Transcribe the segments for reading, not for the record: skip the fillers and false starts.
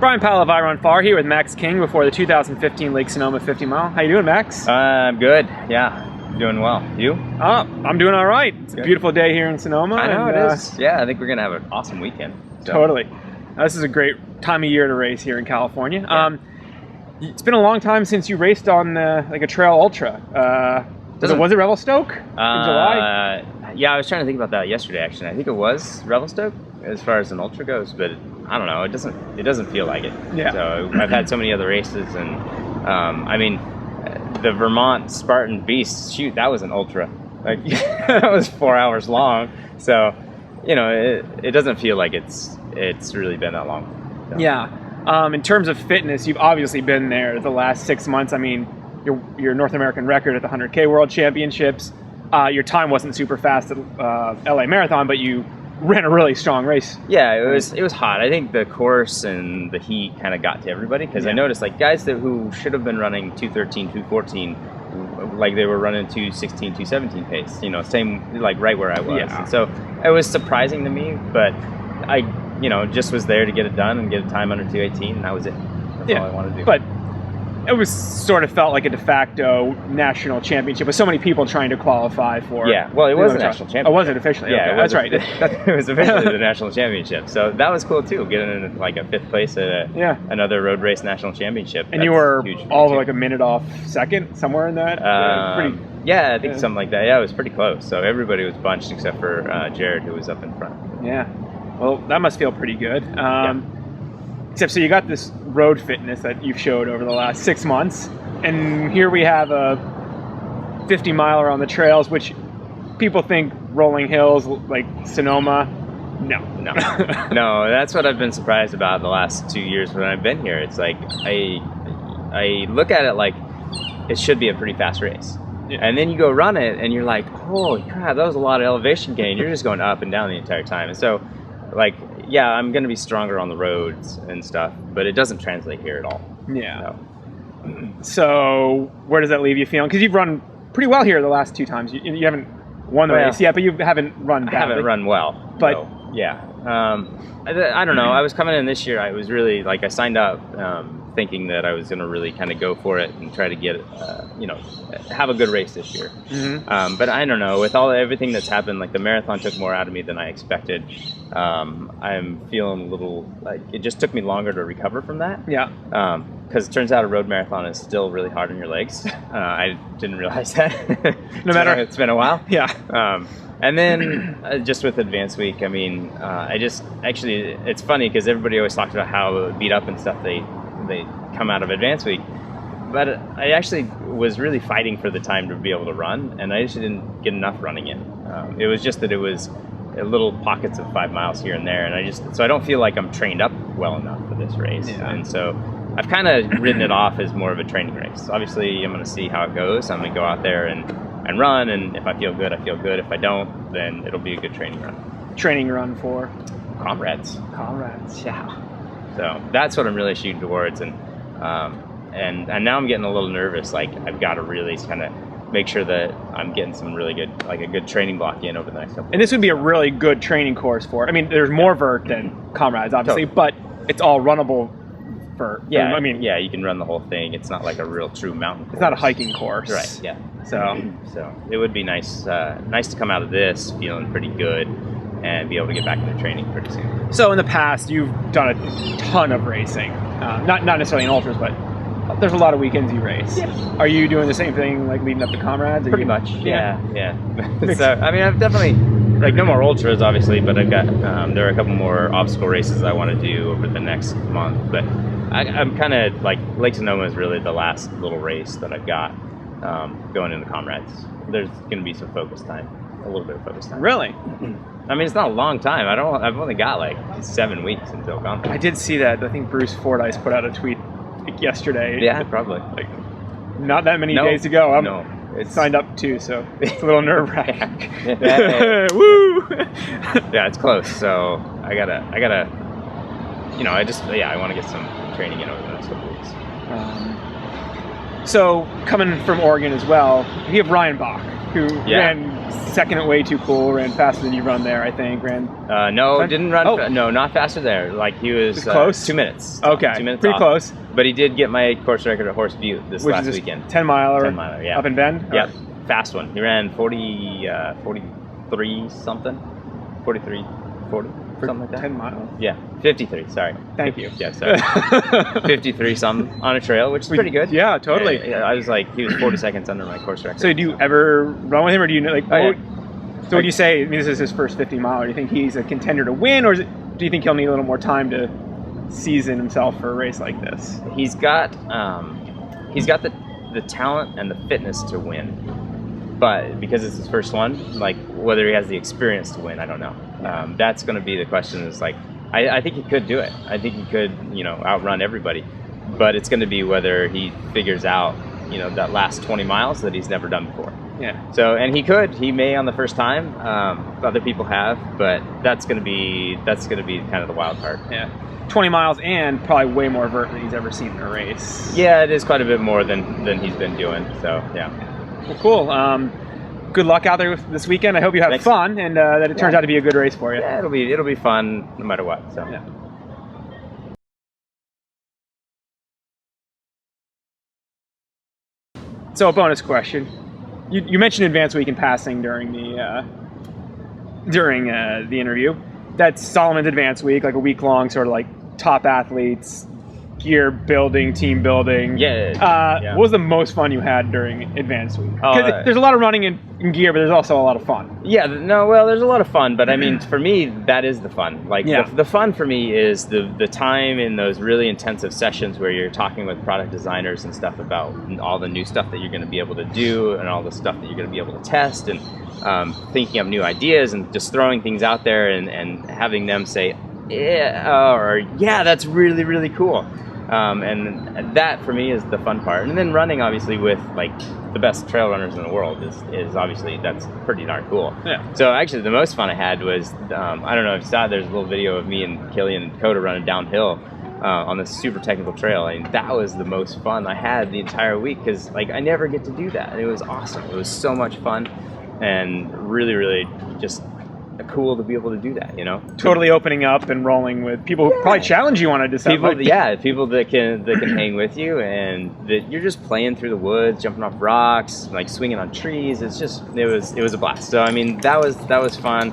Brian Powell of I Run Far here with Max King before the 2015 Lake Sonoma 50 mile. How you doing, Max? I'm good. Yeah, doing well. You? I'm doing all right. It's a beautiful day here in Sonoma. I know it is. Yeah, I think we're gonna have an awesome weekend. So. Totally. This is a great time of year to race here in California. Yeah. It's been a long time since you raced on like a trail ultra. Was it Revelstoke in July? Yeah, I was trying to think about that yesterday. Actually, I think it was Revelstoke as far as an ultra goes, but I don't know. It doesn't feel like it. Yeah. So I've had so many other races, and I mean, the Vermont Spartan Beast. Shoot, that was an ultra. Like that was 4 hours long. So, you know, it doesn't feel like it's really been that long. So. Yeah. In terms of fitness, you've obviously been there the last 6 months. I mean, your North American record at the 100K World Championships. Your time wasn't super fast at LA Marathon, but you ran a really strong race. Yeah, it was hot. I think the course and the heat kind of got to everybody because I noticed like guys who should have been running 213, 214, like they were running 216, 217 pace. You know, same like right where I was. Yeah. And so it was surprising to me, but I just was there to get it done and get a time under 218, and that was it. That's all I wanted to do. But it was sort of felt like a de facto national championship with so many people trying to qualify for. Yeah, well, it was a national championship. Oh, was it officially? Yeah, okay. That's right. It was officially the national championship. So that was cool too, getting in like a 5th place at another road race national championship. And you were all like a minute off second, somewhere in that. Yeah, I think something like that. Yeah, it was pretty close. So everybody was bunched except for Jared, who was up in front. Yeah, well, that must feel pretty good. Except, so you got this road fitness that you've showed over the last 6 months, and here we have a 50 miler on the trails, which people think rolling hills like Sonoma. No. No, that's what I've been surprised about the last 2 years when I've been here. It's like I look at it like it should be a pretty fast race. Yeah. And then you go run it and you're like, holy crap, that was a lot of elevation gain. You're just going up and down the entire time. And so, like, yeah, I'm going to be stronger on the roads and stuff, but it doesn't translate here at all. Yeah. So where does that leave you feeling? Because you've run pretty well here the last 2 times. You haven't won the race yet, but you haven't run badly. I haven't run well. But so, yeah. I don't know. I was coming in this year. I was really, like, I signed up thinking that I was going to really kind of go for it and try to get, have a good race this year. Mm-hmm. But I don't know. With everything that's happened, like the marathon took more out of me than I expected. I'm feeling a little like it just took me longer to recover from that. Yeah. Because it turns out a road marathon is still really hard on your legs. I didn't realize that. No matter, it's been a while. Yeah. And then just with Advance Week, I mean, it's funny because everybody always talks about how beat up and stuff they come out of Advance Week, but I actually was really fighting for the time to be able to run, and I just didn't get enough running in. It was just that it was little pockets of 5 miles here and there, and so I don't feel like I'm trained up well enough for this race. Yeah. And so I've kind of ridden it off as more of a training race. Obviously, I'm going to see how it goes. I'm going to go out there and run, and if I feel good, I feel good. If I don't, then it'll be a good training run. Training run for? Comrades, yeah. So that's what I'm really shooting towards, and now I'm getting a little nervous. Like I've got to really kind of make sure that I'm getting some really good, like a good training block in over the next couple. And this would be a really good training course for it. I mean, there's more vert than Comrades, obviously, but it's all runnable vert. Yeah, I mean, yeah, you can run the whole thing. It's not like a real true mountain course. It's not a hiking course, right? Yeah. So it would be nice to come out of this feeling pretty good and be able to get back into training pretty soon. So in the past, you've done a ton of racing, not necessarily in ultras, but there's a lot of weekends you race. Yeah. Are you doing the same thing, like leading up to Comrades? Pretty much, yeah. So I mean, I've definitely, like, no more ultras, obviously, but I've got there are a couple more obstacle races I want to do over the next month. But I'm kind of like Lake Sonoma is really the last little race that I've got going into Comrades. There's going to be some focus time. A little bit of focus time. Really? I mean, it's not a long time. I've only got like 7 weeks until Comrades. I did see that. I think Bruce Fordyce put out a tweet yesterday. Yeah, probably. Like, not that many days ago. It's signed up too, so it's a little nerve-wracking. Woo! Yeah, it's close. So I gotta. I want to get some training in over the next couple of weeks. So coming from Oregon as well, you have Ryan Bach, who ran second way too cool, ran faster than you run there, I think. No, didn't run. No, not faster there. Like he was close. 2 minutes. Okay, 2 minutes pretty off. Close. But he did get my course record at Horse Butte this Which last is weekend. 10 miler. 10 miler, yeah. Up in Bend. Yeah, fast one. He ran 43 something, 43, 40. Something like that. 10 miles. Yeah, 53. Sorry. Thank you. Yeah, sorry. 53 something on a trail, which is pretty good. Yeah, totally. Yeah, I was like, he was 40 seconds under my course record. So do you ever run with him, or do you know, like? Yeah. So would you say? I mean, this is his first 50 mile. Do you think he's a contender to win, or do you think he'll need a little more time to season himself for a race like this? He's got the talent and the fitness to win, but because it's his first one, like whether he has the experience to win, I don't know. That's going to be the question. Is like, I think he could do it. I think he could, outrun everybody, but it's going to be whether he figures out, that last 20 miles that he's never done before. Yeah. So, and he may on the first time. Other people have, but that's going to be kind of the wild card. Yeah. 20 miles and probably way more vert than he's ever seen in a race. Yeah, it is quite a bit more than he's been doing. So, yeah. Well, cool. Good luck out there this weekend. I hope you have fun and that it turns out to be a good race for you. Yeah, it'll be fun no matter what. So. Yeah. So a bonus question. You mentioned Advanced Week in passing during the interview. That's Solomon's Advanced Week, like a week long sort of like top athletes, gear building, team building. Yeah. What was the most fun you had during Advanced Week? Because there's a lot of running in gear, but there's also a lot of fun. Yeah, there's a lot of fun, but I mean, for me, that is the fun. Like, the fun for me is the time in those really intensive sessions where you're talking with product designers and stuff about all the new stuff that you're going to be able to do and all the stuff that you're going to be able to test and thinking of new ideas and just throwing things out there and having them say, yeah, that's really, really cool. And that for me is the fun part. And then running obviously with like the best trail runners in the world is obviously, that's pretty darn cool. Yeah. So actually the most fun I had was, I don't know if you saw, there's a little video of me and Killian and Coda running downhill on this super technical trail. I mean, that was the most fun I had the entire week because like I never get to do that. It was awesome. It was so much fun and really, really just cool to be able to do that, Totally opening up and rolling with people who probably challenge you on a December. People that can hang with you and that you're just playing through the woods, jumping off rocks, like swinging on trees. It was a blast. So I mean, that was fun.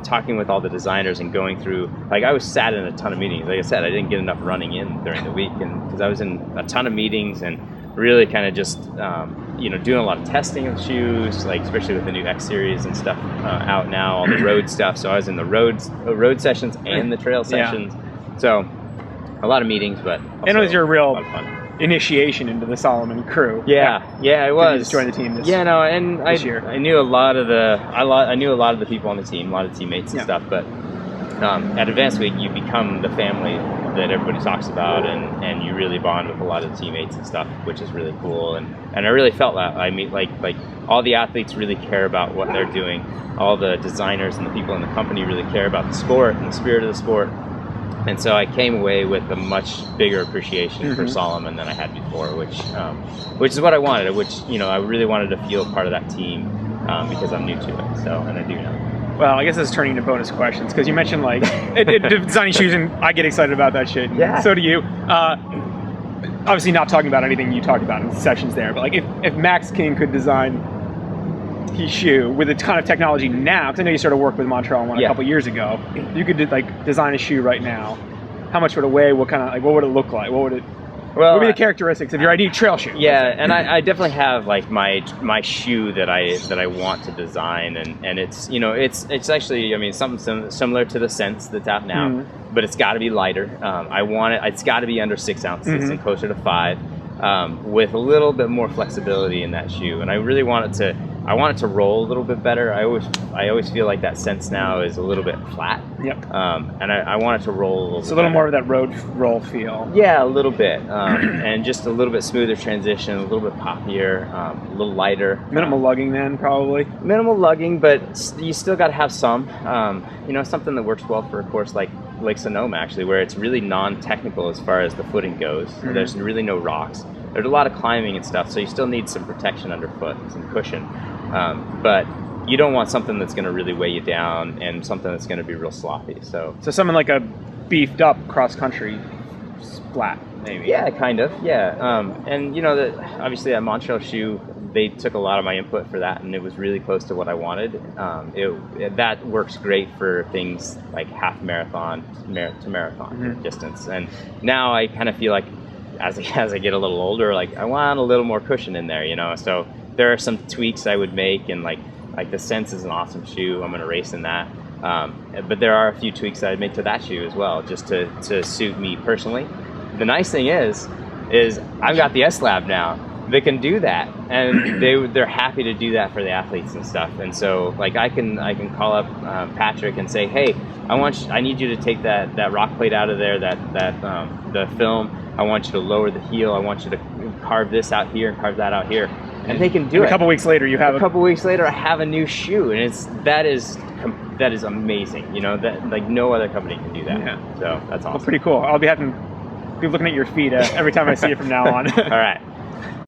Talking with all the designers and going through, like I was sat in a ton of meetings. Like I said, I didn't get enough running in during the week, and because I was in a ton of meetings and really kind of just doing a lot of testing of shoes, like especially with the new X series and stuff out now, all the road stuff. So I was in the road sessions and the trail sessions. So a lot of meetings, but and it was your real fun initiation into the Solomon crew. Yeah, it was. You just joined the team this year. I knew a lot of the people on the team, a lot of teammates and stuff. But at Advanced Week, you become the family that everybody talks about, and you really bond with a lot of the teammates and stuff, which is really cool. And I really felt that. I mean, like all the athletes really care about what they're doing. All the designers and the people in the company really care about the sport and the spirit of the sport. And so I came away with a much bigger appreciation for Solomon than I had before, which is what I wanted. Which I really wanted to feel part of that team because I'm new to it. So, and I do now. Well, I guess it's turning to bonus questions because you mentioned like designing shoes, and I get excited about that shit. Yeah. So do you. Obviously, not talking about anything you talked about in sessions there, but like if Max King could design his shoe with a ton of technology now, because I know you sort of worked with Montreal one a couple years ago, if you could design a shoe right now, how much would it weigh? What would it look like? What would be the characteristics of your ideal trail shoe? Yeah, and I definitely have like my shoe that I want to design, and it's it's actually, I mean, something similar to the Sense that's out now, but it's got to be lighter. It's got to be under 6 ounces and closer to 5, with a little bit more flexibility in that shoe, and I really want it to roll a little bit better. I always feel like that Sense now is a little bit flat. Yep. And I want it to roll a little bit. It's a little better. more of that road roll feel. Yeah, a little bit. And just a little bit smoother transition, a little bit poppier, a little lighter. Minimal lugging then, probably. Minimal lugging, but you still got to have some. Something that works well for a course like Lake Sonoma, actually, where it's really non-technical as far as the footing goes. There's really no rocks. There's a lot of climbing and stuff, so you still need some protection underfoot, some cushion. But you don't want something that's going to really weigh you down and something that's going to be real sloppy. So something like a beefed up cross country flat, maybe. Yeah, kind of. Yeah, and you know that obviously that Montreal shoe, they took a lot of my input for that, and it was really close to what I wanted. That works great for things like half marathon to marathon distance. And now I kind of feel like as I get a little older, like I want a little more cushion in there, you know. So there are some tweaks I would make, and like the Sense is an awesome shoe. I'm going to race in that. But there are a few tweaks that I'd make to that shoe as well, just to suit me personally. The nice thing is I've got the S-Lab now. They can do that, and they're happy to do that for the athletes and stuff. And so, like, I can call up Patrick and say, hey, I need you to take that rock plate out of there, the film. I want you to lower the heel. I want you to carve this out here and carve that out here. And they can do it. A couple weeks later, a couple weeks later, I have a new shoe, and that is amazing. You know, that like no other company can do that. Yeah. So that's awesome. Well, pretty cool. I'll be looking at your feet every time I see it from now on. All right.